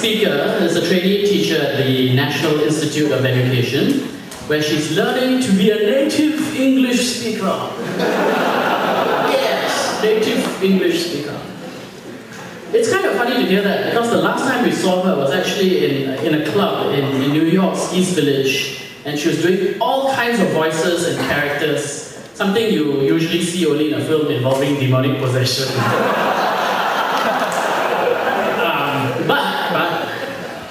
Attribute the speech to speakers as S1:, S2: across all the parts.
S1: speaker is a trainee teacher at the National Institute of Education, where she's learning to be a native English speaker. Yes, native English speaker. It's kind of funny to hear that, because the last time we saw her was actually in a club in New York's East Village, and she was doing all kinds of voices and characters, something you usually see only in a film involving demonic possession. But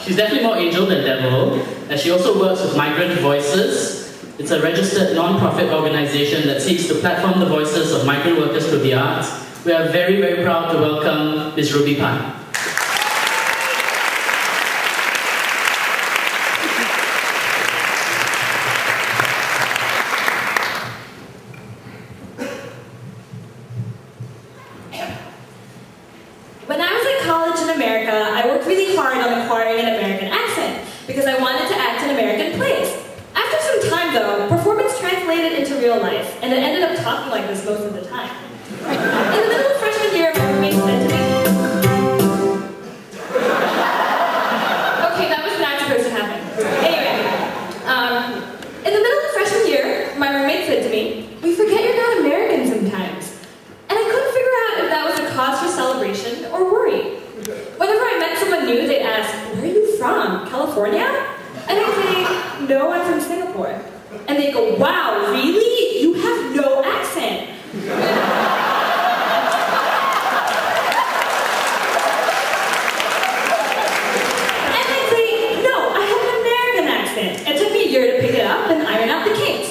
S1: she's definitely more angel than devil, as she also works with Migrant Voices. It's a registered non-profit organization that seeks to platform the voices of migrant workers through the arts. We are very, very proud to welcome Ms. Ruby Pan.
S2: When I was in college in America, I worked really hard on acquiring an American accent because I wanted to act in American plays. After some time though, performance translated into real life, and I ended up talking like this most of the time. In the middle of freshman year, my roommate said to me, okay, that was not supposed to happen. Anyway, in the middle of freshman year, my roommate said to me, we forget you're not American sometimes. And I couldn't figure out if that was a cause for celebration or worry. Whenever I met someone new, they'd ask, where are you from, California? And I'd say, no, I'm from Singapore. And they'd go, wow, really? You have no accent. And iron out the kinks.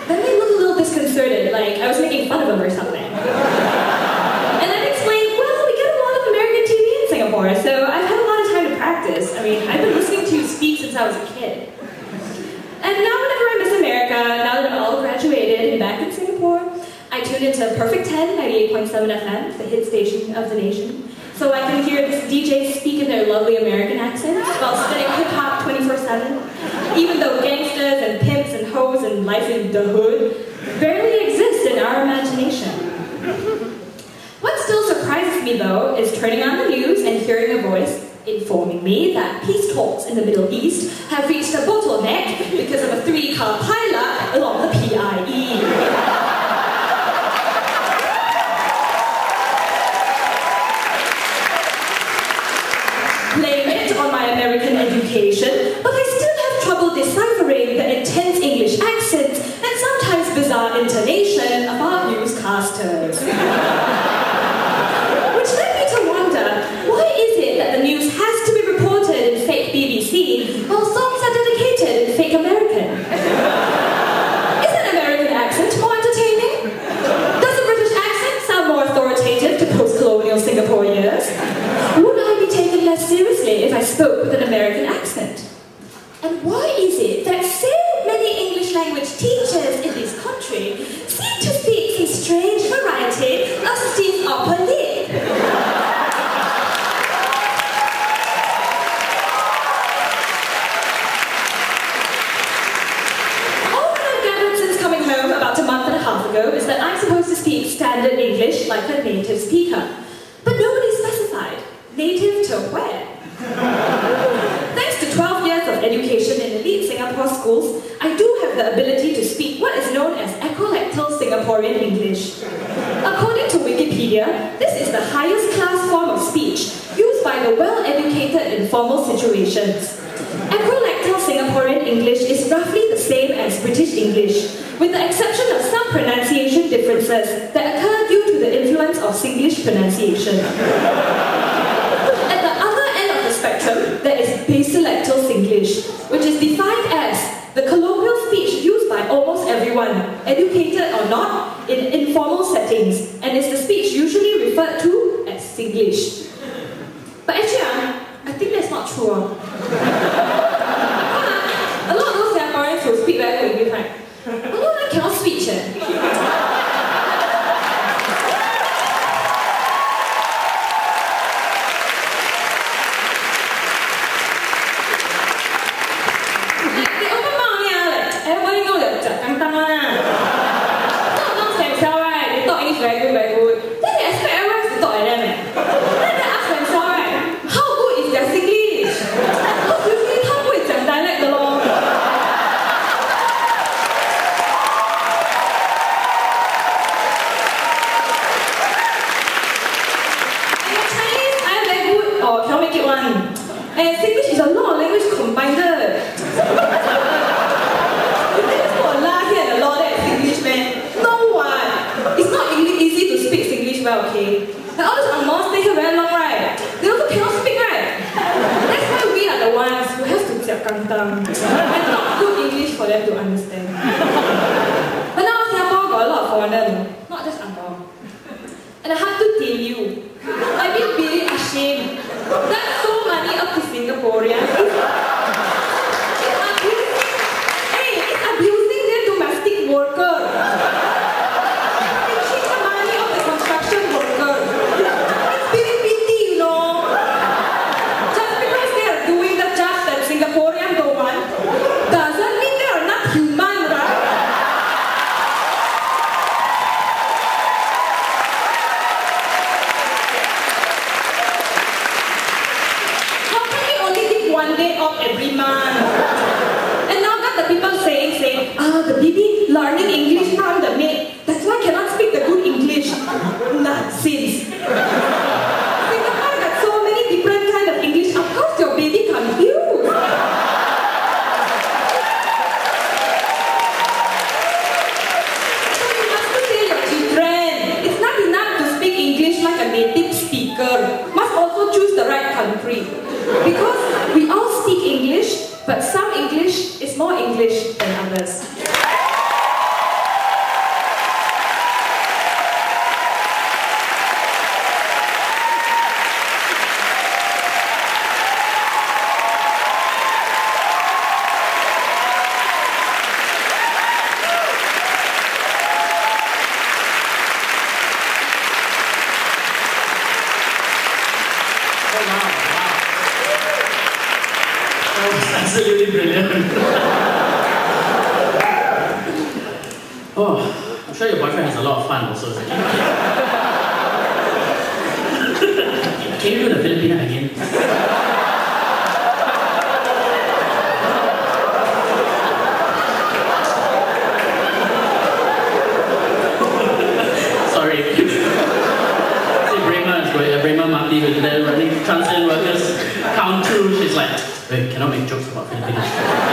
S2: Then they looked a little disconcerted, like I was making fun of them or something. And I'd explain, well, we get a lot of American TV in Singapore, so I've had a lot of time to practice. I mean, I've been listening to you speak since I was a kid. And now whenever I miss America, now that I'm all graduated and back in Singapore, I tune into Perfect 10, 98.7 FM, the hit station of the nation, so I can hear this DJ speak in their lovely American accents while spinning hip-hop 24/7. Even though gangsters and pimps and hoes and life in the hood barely exist in our imagination. What still surprises me though is turning on the news and hearing a voice informing me that peace talks in the Middle East have reached a bottleneck because of a 3-car pileup along the PIE. Blame it on my American education, but I still have trouble deciphering the intense English accents and sometimes bizarre intonation of our newscasters. Which led me to wonder, why is it that the news has to be reported in fake BBC while songs are dedicated in fake American? Isn't American accent more entertaining? Does a British accent sound more authoritative to post-colonial Singaporeans? Would I be taken less seriously if I spoke with an American accent? And why is it that so many English language teachers in this country seem to speak some strange variety of stiff upper lip? All that I've gathered since coming home about a month and a half ago is that I'm supposed to speak standard English like a native speaker. But nobody specified. Native to where? Thanks to 12 years of education in elite Singapore schools, I do have the ability to speak what is known as ecolactal Singaporean English. According to Wikipedia, this is the highest class form of speech used by the well-educated in formal situations. Ecolactal Singaporean English is roughly the same as British English, with the exception of some pronunciation differences that occur due to the influence of Singlish pronunciation. Spectrum, there is basalactal Singlish, which is defined as the colloquial speech used by almost everyone, educated or not, in informal settings, and is the speech usually referred to as Singlish. But actually, I think that's not true. A lot of those Singaporeans who speak very good English, right? A lot of them cannot speak. Very good, very good. Then they expect everyone to talk like them. Then they ask themselves, right, how good is their Singlish? And Singlish is a lot of language combined. You think it's got a la here and a law there, Singlish, man? No one. It's not easy to speak Singlish well, okay? And all those Angmohs stay here very long, right? They also cannot speak, right? That's why we are the ones who have to jiak kantang and talk good English for them to understand. But now Singapore got a lot of foreigners, not just Angmoh. And I have to tell you, I've been really ashamed that so many of the Singaporeans it's abusing their domestic workers. Pinching the money of the construction workers. It's very pity, you know. Just because they are doing the job that Singaporeans don't want, doesn't mean they are not human, right? How can we only take one day off every month? And now that the people saying, the baby learning English from the maid, that's why I cannot speak the good English. Nonsense. Singapore got so many different kind of English, of course your baby confused. So you must tell your children, it's not enough to speak English like a native speaker. Must also choose the right country. Because we all speak English, but some English is more English than others.
S1: Absolutely brilliant. Oh, I'm sure your boyfriend has a lot of fun also. Can you do the Filipina again? Sorry. Brahma Mati with the running translate workers count through. She's like, wait, cannot make jokes about Filipinos.